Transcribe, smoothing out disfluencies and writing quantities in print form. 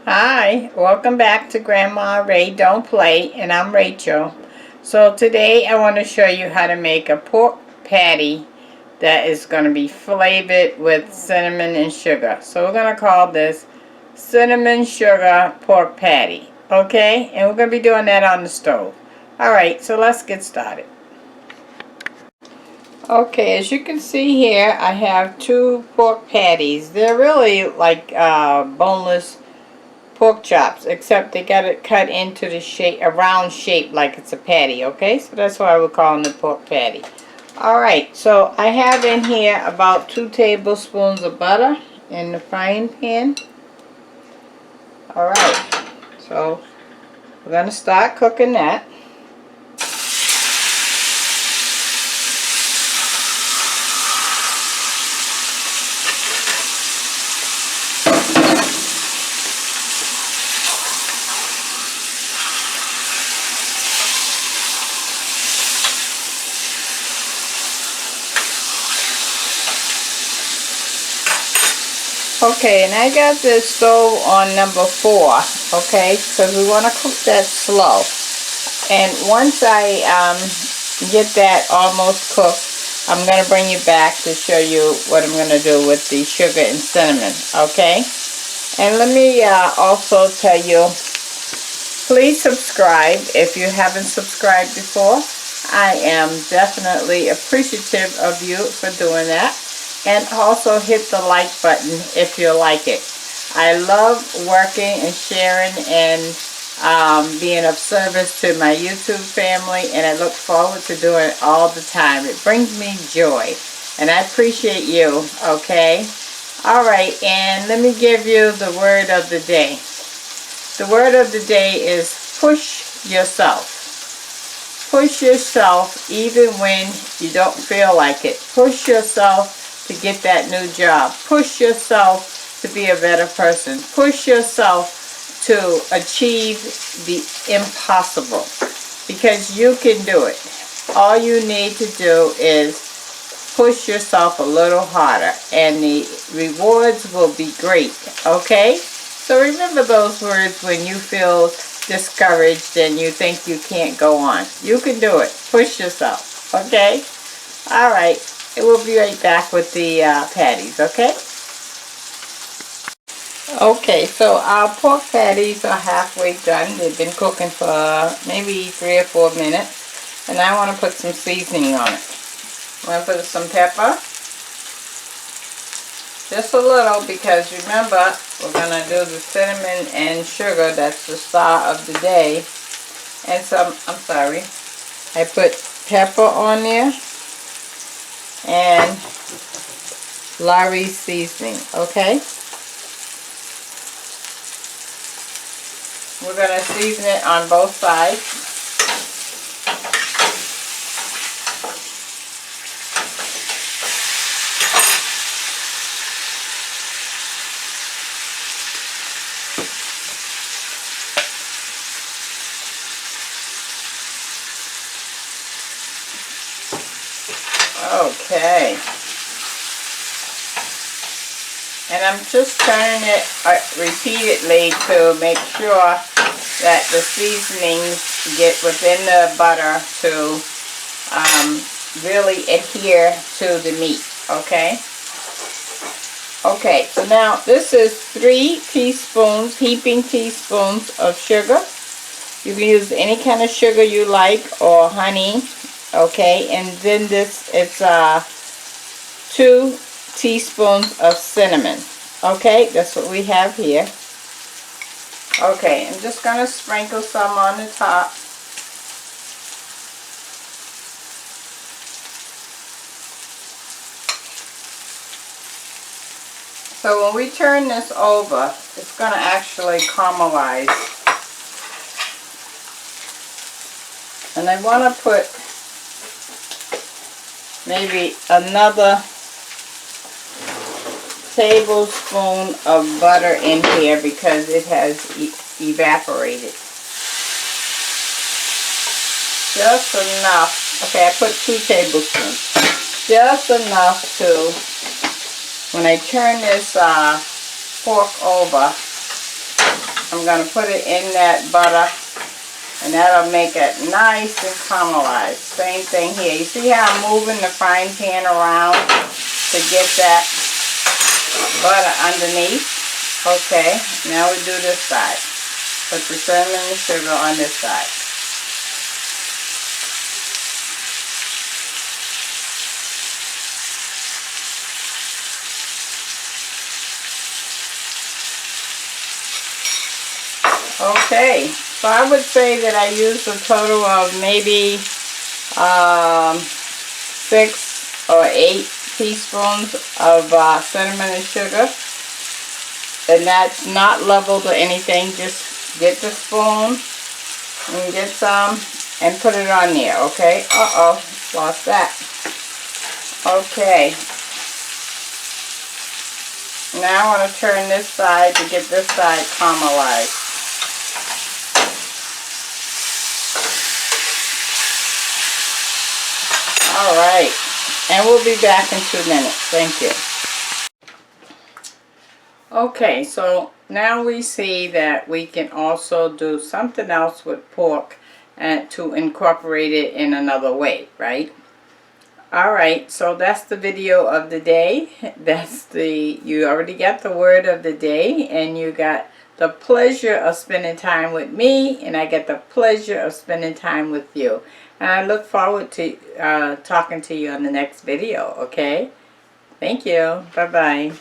Hi, welcome back to Grandma Ray Don't Play, and I'm Rachel. So today I want to show you how to make a pork patty that is going to be flavored with cinnamon and sugar. So we're going to call this cinnamon sugar pork patty. Okay, and we're going to be doing that on the stove. Alright, so let's get started. Okay, as you can see here, I have two pork patties. They're really like boneless pork chops, except they got it cut into the shape, a round shape, like it's a patty. Okay, so that's why we're calling it pork patty. Alright, so I have in here about 2 tablespoons of butter in the frying pan. Alright, so we're going to start cooking that. Okay, and I got this stove on number 4, okay, because we want to cook that slow. And once I get that almost cooked, I'm going to bring you back to show you what I'm going to do with the sugar and cinnamon, okay? And let me also tell you, please subscribe if you haven't subscribed before. I am definitely appreciative of you for doing that. And also hit the like button if you like it. I love working and sharing and being of service to my YouTube family, and I look forward to doing it all the time. It brings me joy, and I appreciate you, okay? Alright, and let me give you the word of the day. The word of the day is push yourself. Push yourself even when you don't feel like it. Push yourself to get that new job. Push yourself to be a better person. Push yourself to achieve the impossible, because you can do it. All you need to do is push yourself a little harder, and the rewards will be great, okay? So remember those words when you feel discouraged and you think you can't go on. You can do it. Push yourself, okay? Alright. We'll be right back with the patties, okay? Okay, so our pork patties are halfway done. They've been cooking for maybe 3 or 4 minutes. And I want to put some seasoning on it. I'm going to put some pepper. Just a little, because remember, we're going to do the cinnamon and sugar. That's the star of the day. And some, I'm sorry, I put pepper on there. And Larry's seasoning, okay? We're going to season it on both sides. Okay. And I'm just turning it repeatedly to make sure that the seasonings get within the butter to really adhere to the meat, okay? Okay, so now this is 3 teaspoons, heaping teaspoons of sugar. You can use any kind of sugar you like, or honey, okay? And then this is 2 teaspoons of cinnamon. Okay, that's what we have here. Okay, I'm just going to sprinkle some on the top. So when we turn this over, it's going to actually caramelize. And I want to put maybe another tablespoon of butter in here, because it has evaporated. Just enough. Okay, I put 2 tablespoons. Just enough to, when I turn this pork over, I'm going to put it in that butter, and that'll make it nice and caramelized. Same thing here. You see how I'm moving the frying pan around to get that butter underneath? Okay, now we do this side. Put the cinnamon and sugar on this side. Okay, so I would say that I used a total of maybe 6 or 8 teaspoons of cinnamon and sugar. And that's not leveled or anything. Just get the spoon and get some and put it on there, okay? Uh-oh, lost that. Okay. Now I want to turn this side to get this side caramelized. Alright, and we'll be back in 2 minutes. Thank you. Okay, so now we see that we can also do something else with pork and to incorporate it in another way, right? Alright, so that's the video of the day. You already got the word of the day, and you got the pleasure of spending time with me, and I get the pleasure of spending time with you. And I look forward to talking to you on the next video, okay? Thank you. Bye-bye.